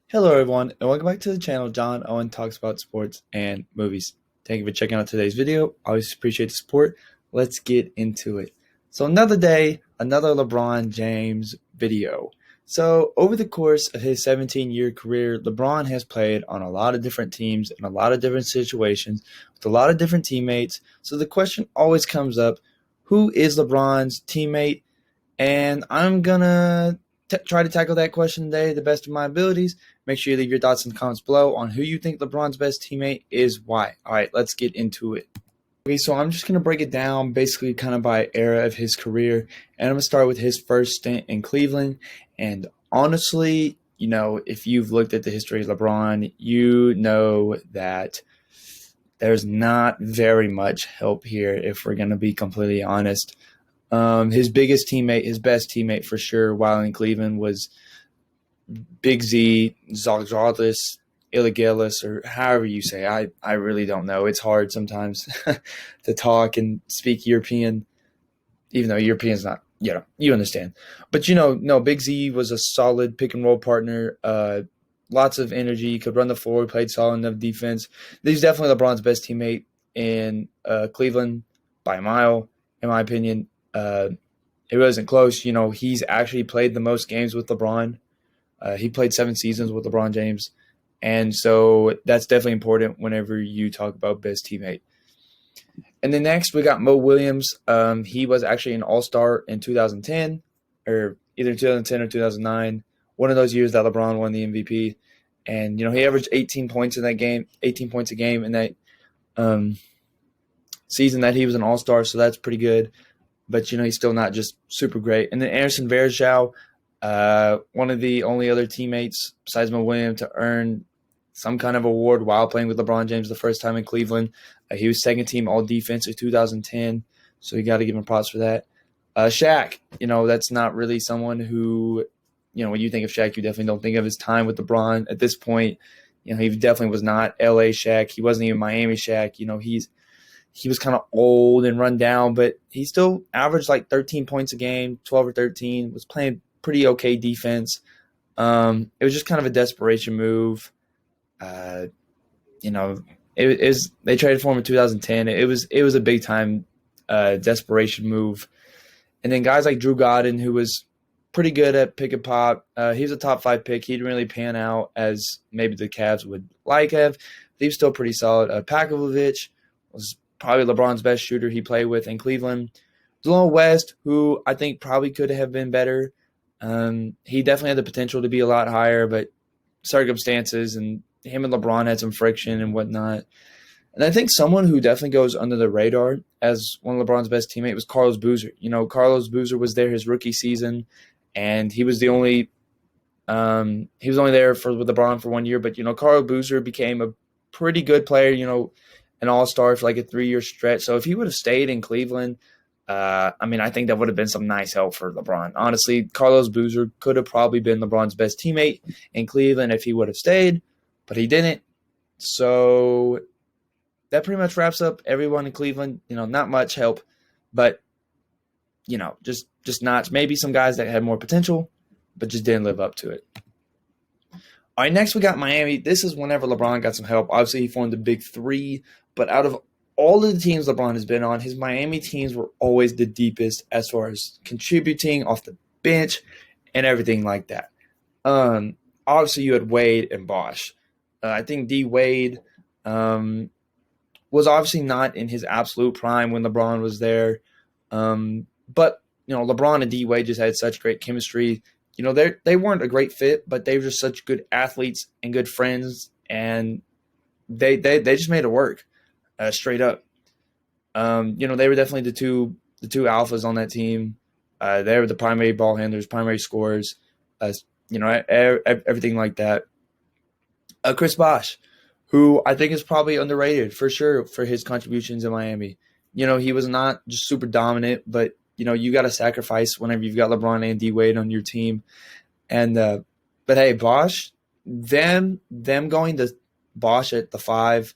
Hello, everyone, and welcome back to the channel. John Owen talks about sports and movies. Thank you for checking out today's video. I always appreciate the support. Let's get into it. So, another day, another LeBron James video. So, over the course of his 17-year career, LeBron has played on a lot of different teams in a lot of different situations with a lot of different teammates. So, the question always comes up, who is LeBron's teammate? And I'm gonna try to tackle that question today the best of my abilities. Make sure you leave your thoughts in the comments below on who you think LeBron's best teammate is, why. All right, let's get into it. Okay, so I'm just gonna break it down basically kind of by era of his career, and I'm gonna start with his first stint in Cleveland. And honestly, if you've looked at the history of LeBron, you know that there's not very much help here if we're gonna be completely honest. His biggest teammate, his best teammate for sure, while in Cleveland was Big Z, Zalgiris, Illegalis, or however you say. I really don't know. It's hard sometimes to talk and speak European, even though European's not, you understand. But, no, Big Z was a solid pick and roll partner, lots of energy, could run the floor, played solid enough defense. He's definitely LeBron's best teammate in Cleveland by a mile, in my opinion. It wasn't close. He's actually played the most games with LeBron. He played 7 seasons with LeBron James. And so that's definitely important whenever you talk about best teammate. And then next we got Mo Williams. He was actually an all-star in 2010, or either 2010 or 2009. One of those years that LeBron won the MVP. And, he averaged 18 points in that game, 18 points a game in that season that he was an all-star. So that's pretty good. But, he's still not just super great. And then Anderson Varejao, one of the only other teammates besides Mo Williams to earn some kind of award while playing with LeBron James the first time in Cleveland. He was second team all defense in 2010, so you got to give him props for that. Shaq, that's not really someone who, when you think of Shaq, you definitely don't think of his time with LeBron. At this point, he definitely was not LA Shaq. He wasn't even Miami Shaq. He was kind of old and run down, but he still averaged like 13 points a game, 12 or 13, was playing pretty okay defense. It was just kind of a desperation move. They traded for him in 2010. It was a big time desperation move. And then guys like Drew Godden, who was pretty good at pick and pop. He was a top 5 pick. He didn't really pan out as maybe the Cavs would like have. But he was still pretty solid. Pakovich was probably LeBron's best shooter he played with in Cleveland. Delon West, who I think probably could have been better. He definitely had the potential to be a lot higher, but circumstances and him and LeBron had some friction and whatnot. And I think someone who definitely goes under the radar as one of LeBron's best teammates was Carlos Boozer. Carlos Boozer was there his rookie season, and he was only there with LeBron for 1 year. But Carlos Boozer became a pretty good player. An all-star for like a 3-year stretch. So if he would have stayed in Cleveland, I think that would have been some nice help for LeBron. Honestly, Carlos Boozer could have probably been LeBron's best teammate in Cleveland if he would have stayed, but he didn't. So that pretty much wraps up everyone in Cleveland. Not much help, but just not maybe some guys that had more potential, but just didn't live up to it. All right, next we got Miami. This is whenever LeBron got some help. Obviously, he formed the big 3, but out of all of the teams LeBron has been on, his Miami teams were always the deepest as far as contributing off the bench and everything like that. Obviously, you had Wade and Bosh. I think D. Wade was obviously not in his absolute prime when LeBron was there. But, LeBron and D. Wade just had such great chemistry. They weren't a great fit, but they were just such good athletes and good friends, and they just made it work, straight up. They were definitely the two alphas on that team. They were the primary ball handlers, primary scorers, everything like that. Chris Bosh, who I think is probably underrated for sure for his contributions in Miami. He was not just super dominant, but you got to sacrifice whenever you've got LeBron and D Wade on your team. And but hey, Bosh, them going to Bosh at the 5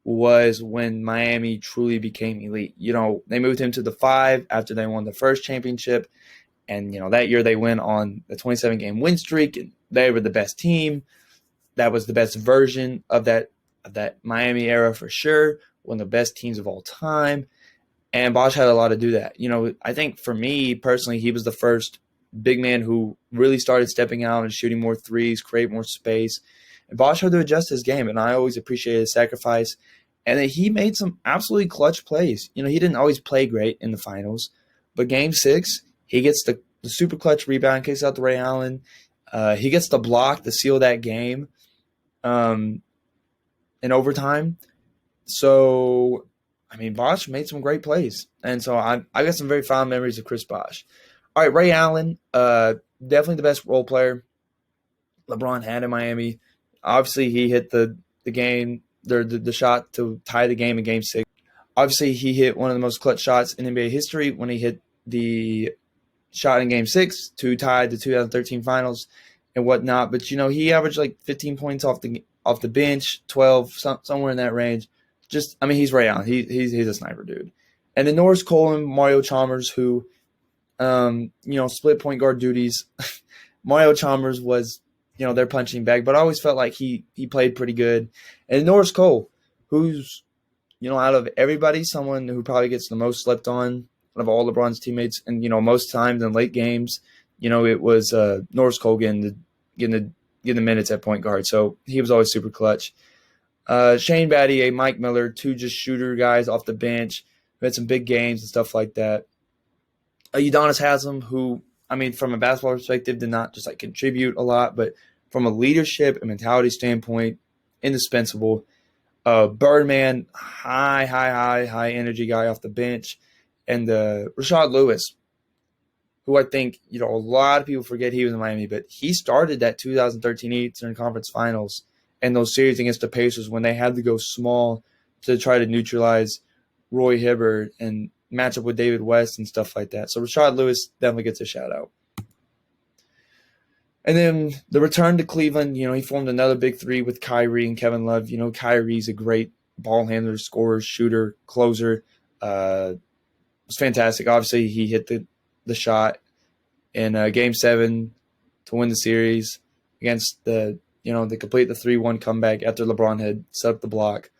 was when Miami truly became elite. They moved him to the 5 after they won the first championship, and that year they went on the 27-game win streak, and they were the best team. that was the best version of that Miami era for sure. One of the best teams of all time. And Bosh had a lot to do that. I think for me personally, he was the first big man who really started stepping out and shooting more threes, create more space. And Bosh had to adjust his game, and I always appreciated his sacrifice. And then he made some absolutely clutch plays. He didn't always play great in the finals, but Game 6, he gets the super clutch rebound, kicks out to Ray Allen. He gets the block to seal that game in overtime. So, Bosh made some great plays. And so I got some very fond memories of Chris Bosh. All right, Ray Allen, definitely the best role player LeBron had in Miami. Obviously, he hit the shot to tie the game in Game 6. Obviously, he hit one of the most clutch shots in NBA history when he hit the shot in Game 6 to tie the 2013 Finals and whatnot. But, he averaged like 15 points off the bench, 12, somewhere in that range. He's Ray Allen. He's a sniper, dude. And then Norris Cole and Mario Chalmers, who, split point guard duties. Mario Chalmers was, their punching bag, but I always felt like he played pretty good. And Norris Cole, who's, out of everybody, someone who probably gets the most slept on out of all LeBron's teammates. And, most times in late games, it was Norris Cole getting the minutes at point guard. So he was always super clutch. Shane Battier, Mike Miller, two just shooter guys off the bench who had some big games and stuff like that. Udonis Haslem, who, from a basketball perspective, did not just contribute a lot, but from a leadership and mentality standpoint, indispensable. Birdman, high energy guy off the bench. And Rashard Lewis, who I think, a lot of people forget he was in Miami, but he started that 2013 Eastern Conference Finals and those series against the Pacers when they had to go small to try to neutralize Roy Hibbert and match up with David West and stuff like that. So Rashard Lewis definitely gets a shout out. And then the return to Cleveland, he formed another big three with Kyrie and Kevin Love. Kyrie's a great ball handler, scorer, shooter, closer. It was fantastic. Obviously, he hit the shot in Game 7 to win the series against to complete the 3-1 comeback after LeBron had set up the block.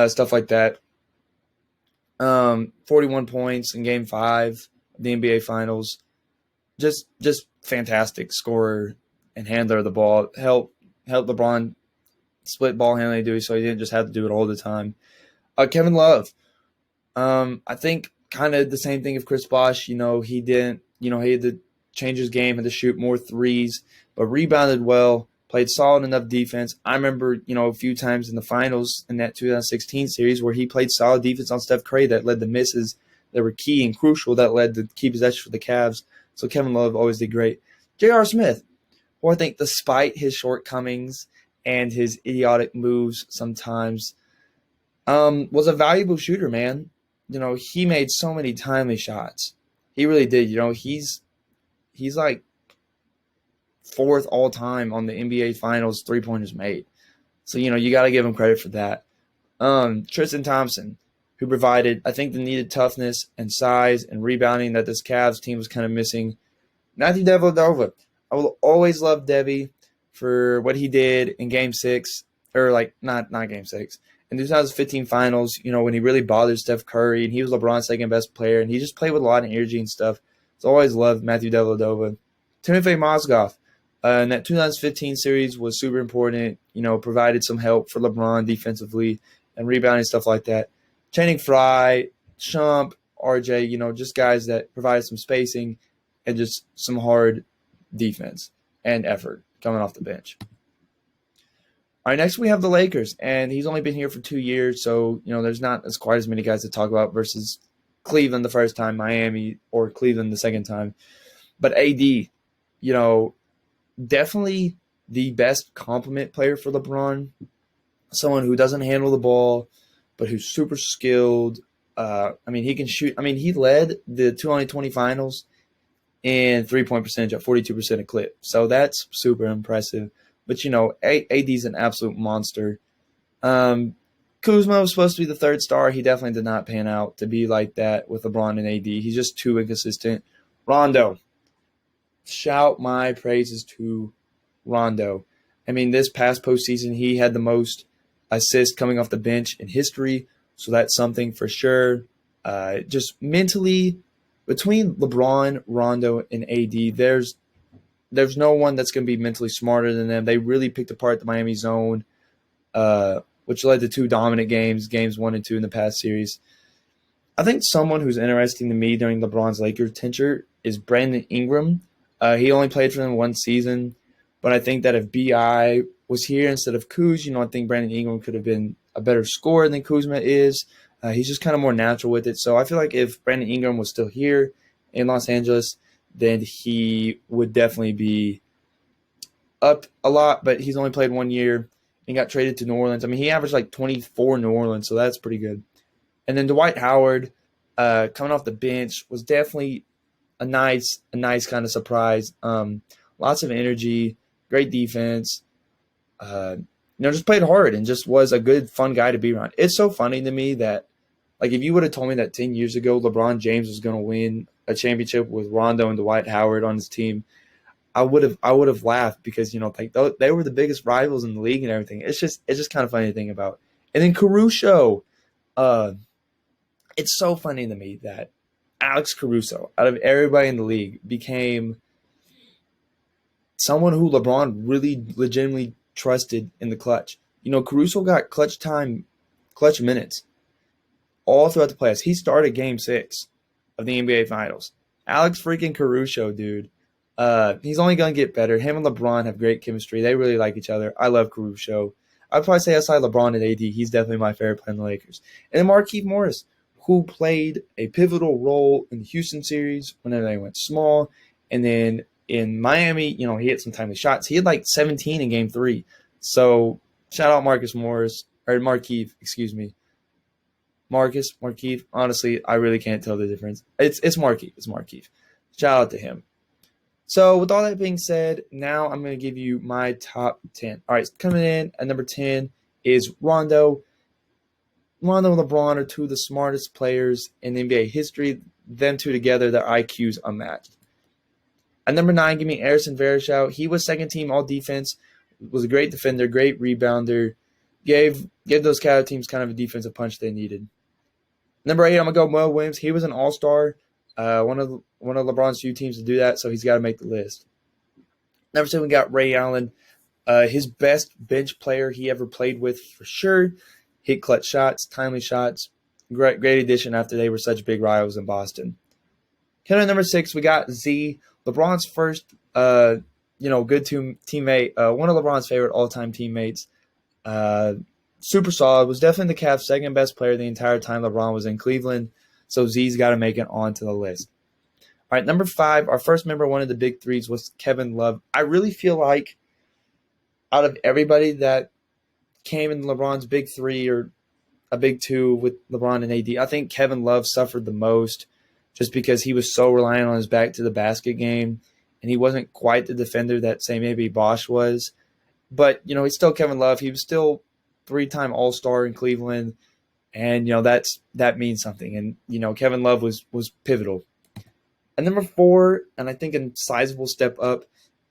Stuff like that. 41 points in Game 5 of the NBA Finals. Just fantastic scorer and handler of the ball. Helped LeBron split ball handling duty so he didn't just have to do it all the time. Kevin Love. I think kind of the same thing of Chris Bosh. He didn't, he had to change his game, had to shoot more threes, but rebounded well, played solid enough defense. I remember, a few times in the finals in that 2016 series where he played solid defense on Steph Curry that led to misses that were key and crucial that led to key possession for the Cavs. So Kevin Love always did great. J.R. Smith, who I think despite his shortcomings and his idiotic moves sometimes, was a valuable shooter, man. He made so many timely shots. He really did. He's like fourth all time on the NBA Finals three-pointers made. So, you got to give him credit for that. Tristan Thompson, who provided, I think, the needed toughness and size and rebounding that this Cavs team was kind of missing. Matthew Dellavedova. I will always love Debbie for what he did in Game 6, or not Game 6. In the 2015 Finals, when he really bothered Steph Curry, and he was LeBron's second best player, and he just played with a lot of energy and stuff. So I always loved Matthew Dellavedova. Timofey Mozgov, in that 2015 series was super important, provided some help for LeBron defensively and rebounding, stuff like that. Channing Frye, Shump, RJ, just guys that provided some spacing and just some hard defense and effort coming off the bench. All right, next we have the Lakers, and he's only been here for 2 years, so, there's not quite as many guys to talk about versus Cleveland the first time, Miami, or Cleveland the second time. But AD, definitely the best complement player for LeBron, someone who doesn't handle the ball, but who's super skilled. He can shoot. He led the 2020 Finals in three-point percentage at 42% a clip, so that's super impressive. But, AD's an absolute monster. Kuzma was supposed to be the third star. He definitely did not pan out to be like that with LeBron and AD. He's just too inconsistent. Rondo. Shout my praises to Rondo. I mean, this past postseason, he had the most assists coming off the bench in history. So that's something for sure. Just mentally, between LeBron, Rondo, and AD, there's no one that's going to be mentally smarter than them. They really picked apart the Miami zone, which led to two dominant games 1 and 2 in the past series. I think someone who's interesting to me during LeBron's Lakers tenure is Brandon Ingram. He only played for them 1 season, but I think that if BI was here instead of Kuz, I think Brandon Ingram could have been a better scorer than Kuzma is. He's just kind of more natural with it. So I feel like if Brandon Ingram was still here in Los Angeles, then he would definitely be up a lot, but he's only played 1 year and got traded to New Orleans. I mean, he averaged like 24 in New Orleans, so that's pretty good. And then Dwight Howard, coming off the bench, was definitely a nice kind of surprise. Lots of energy, great defense. Just played hard and just was a good, fun guy to be around. It's so funny to me that, like, if you would have told me that 10 years ago LeBron James was going to win a championship with Rondo and Dwight Howard on his team, I would have laughed because they were the biggest rivals in the league and everything. It's just kind of funny to think about. And then Caruso, it's so funny to me that Alex Caruso, out of everybody in the league, became someone who LeBron really legitimately trusted in the clutch. Caruso got clutch minutes all throughout the playoffs. He started Game 6 of the NBA Finals. Alex freaking Caruso, dude. He's only going to get better. Him and LeBron have great chemistry. They really like each other. I love Caruso. I'd probably say outside LeBron and AD, he's definitely my favorite player in the Lakers. And then Markieff Morris, who played a pivotal role in the Houston series whenever they went small. And then in Miami, he hit some timely shots. He had like 17 in Game 3. So shout out Markieff, excuse me. Markieff. Honestly, I really can't tell the difference. It's Markieff. It's Markieff. Shout out to him. So with all that being said, now I'm going to give you my top 10. All right, coming in at number 10 is Rondo. Rondo and LeBron are two of the smartest players in NBA history. Them two together, their IQs unmatched. At number 9, give me Erison Varejao. He was second team all defense, was a great defender, great rebounder, gave those Cavs teams kind of a defensive punch they needed. Number 8, I'm going to go Mo Williams. He was an all-star, one of LeBron's few teams to do that, so he's got to make the list. Number 7, we got Ray Allen. His best bench player he ever played with for sure. Hit clutch shots, timely shots. Great addition after they were such big rivals in Boston. Coming at number 6, we got Z, LeBron's first, good teammate. One of LeBron's favorite all-time teammates. Super solid. Was definitely the Cavs' second best player the entire time LeBron was in Cleveland. So Z's got to make it onto the list. All right, number 5, our first member one of the big threes was Kevin Love. I really feel like out of everybody that came in LeBron's big 3 or a big 2 with LeBron and AD, I think Kevin Love suffered the most just because he was so reliant on his back to the basket game, and he wasn't quite the defender that, say, maybe Bosh was. But, he's still Kevin Love. He was still 3-time All-Star in Cleveland, and, that means something. And, Kevin Love was pivotal. And number 4, and I think a sizable step up,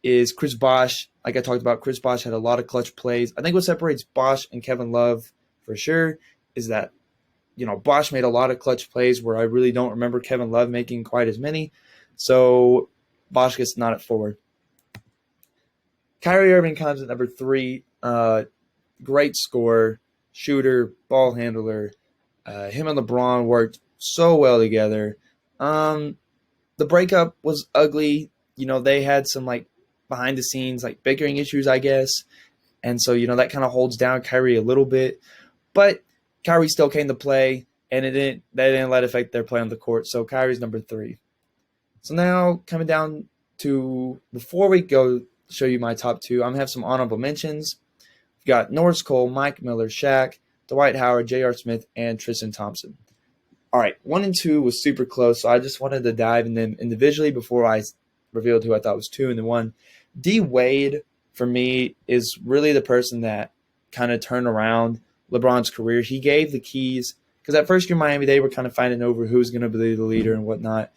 is Chris Bosh. Like I talked about, Chris Bosh had a lot of clutch plays. I think what separates Bosh and Kevin Love for sure is that, Bosh made a lot of clutch plays where I really don't remember Kevin Love making quite as many. So Bosh gets not at 4. Kyrie Irving comes at number 3. Great scorer, shooter, ball handler. Him and LeBron worked so well together. The breakup was ugly. They had some behind the scenes bickering issues, I guess. And so, that kind of holds down Kyrie a little bit. But Kyrie still came to play, and that didn't let it affect their play on the court. So Kyrie's number 3. So now coming down to, before we go show you my top 2, I'm going to have some honorable mentions. We've got Norris Cole, Mike Miller, Shaq, Dwight Howard, J.R. Smith, and Tristan Thompson. All right, 1 and 2 was super close, so I just wanted to dive in them individually before I revealed who I thought was 2 and then 1. D. Wade, for me, is really the person that kind of turned around LeBron's career. He gave the keys, because at first year Miami, they were kind of fighting over who's going to be the leader and whatnot.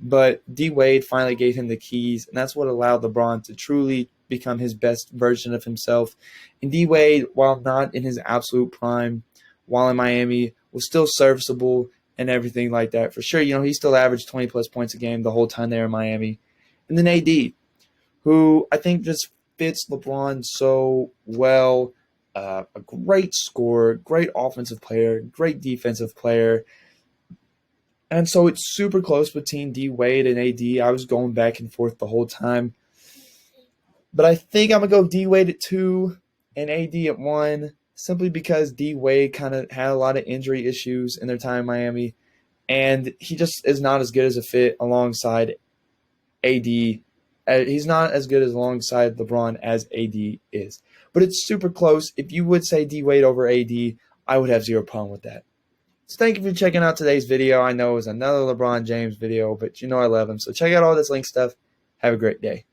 But D. Wade finally gave him the keys, and that's what allowed LeBron to truly become his best version of himself. And D Wade, while not in his absolute prime, while in Miami, was still serviceable and everything like that. For sure, he still averaged 20-plus points a game the whole time there in Miami. And then AD, who I think just fits LeBron so well. A great scorer, great offensive player, great defensive player. And so it's super close between D Wade and AD. I was going back and forth the whole time. But I think I'm going to go D Wade at 2 and AD at 1, simply because D Wade kind of had a lot of injury issues in their time in Miami. And he just is not as good as a fit alongside AD. He's not as good as alongside LeBron as AD is. But it's super close. If you would say D Wade over AD, I would have zero problem with that. So thank you for checking out today's video. I know it was another LeBron James video, but I love him. So check out all this link stuff. Have a great day.